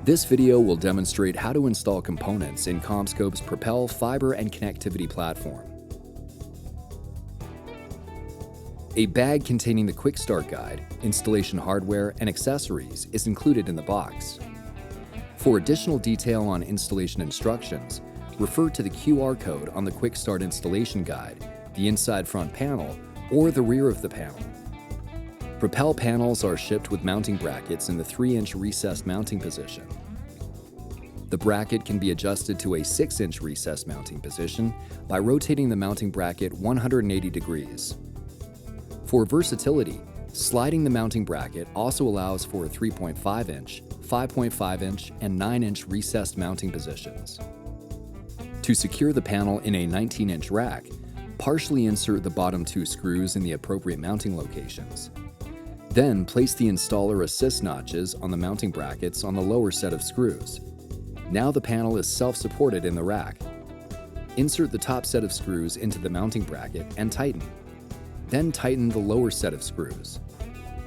This video will demonstrate how to install components in CommScope's Propel fiber and connectivity platform. A bag containing the Quick Start Guide, installation hardware, and accessories is included in the box. For additional detail on installation instructions, refer to the QR code on the Quick Start installation guide, the inside front panel, or the rear of the panel. Propel panels are shipped with mounting brackets in the 3-inch recessed mounting position. The bracket can be adjusted to a 6-inch recessed mounting position by rotating the mounting bracket 180 degrees. For versatility, sliding the mounting bracket also allows for 3.5-inch, 5.5-inch, and 9-inch recessed mounting positions. To secure the panel in a 19-inch rack, partially insert the bottom 2 screws in the appropriate mounting locations. Then place the installer assist notches on the mounting brackets on the lower set of screws. Now the panel is self-supported in the rack. Insert the top set of screws into the mounting bracket and tighten. Then tighten the lower set of screws.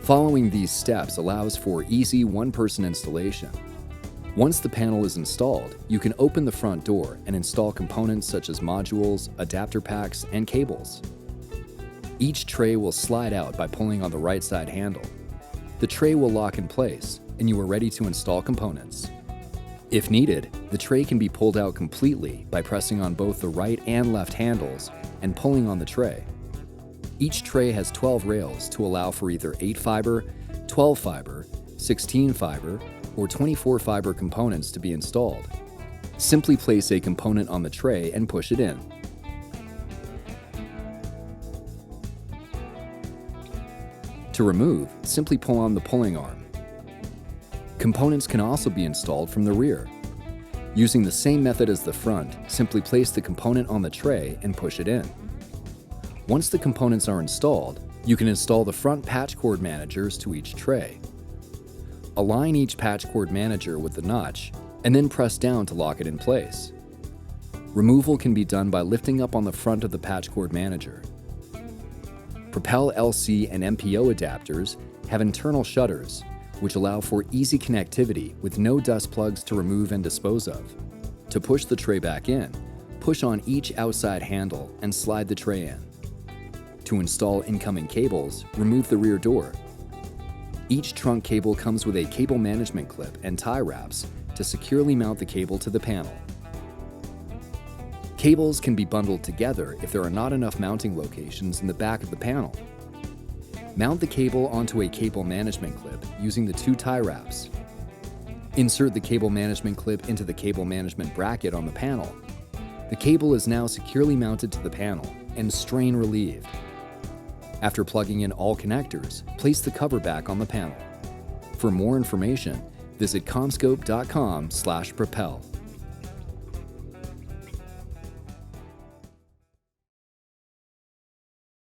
Following these steps allows for easy one-person installation. Once the panel is installed, you can open the front door and install components such as modules, adapter packs, and cables. Each tray will slide out by pulling on the right side handle. The tray will lock in place, and you are ready to install components. If needed, the tray can be pulled out completely by pressing on both the right and left handles and pulling on the tray. Each tray has 12 rails to allow for either 8 fiber, 12 fiber, 16 fiber, or 24 fiber components to be installed. Simply place a component on the tray and push it in. To remove, simply pull on the pulling arm. Components can also be installed from the rear. Using the same method as the front, simply place the component on the tray and push it in. Once the components are installed, you can install the front patch cord managers to each tray. Align each patch cord manager with the notch, and then press down to lock it in place. Removal can be done by lifting up on the front of the patch cord manager. Propel LC and MPO adapters have internal shutters, which allow for easy connectivity with no dust plugs to remove and dispose of. To push the tray back in, push on each outside handle and slide the tray in. To install incoming cables, remove the rear door. Each trunk cable comes with a cable management clip and tie wraps to securely mount the cable to the panel. Cables can be bundled together if there are not enough mounting locations in the back of the panel. Mount the cable onto a cable management clip using the 2 tie wraps. Insert the cable management clip into the cable management bracket on the panel. The cable is now securely mounted to the panel and strain relieved. After plugging in all connectors, place the cover back on the panel. For more information, visit commscope.com/propel.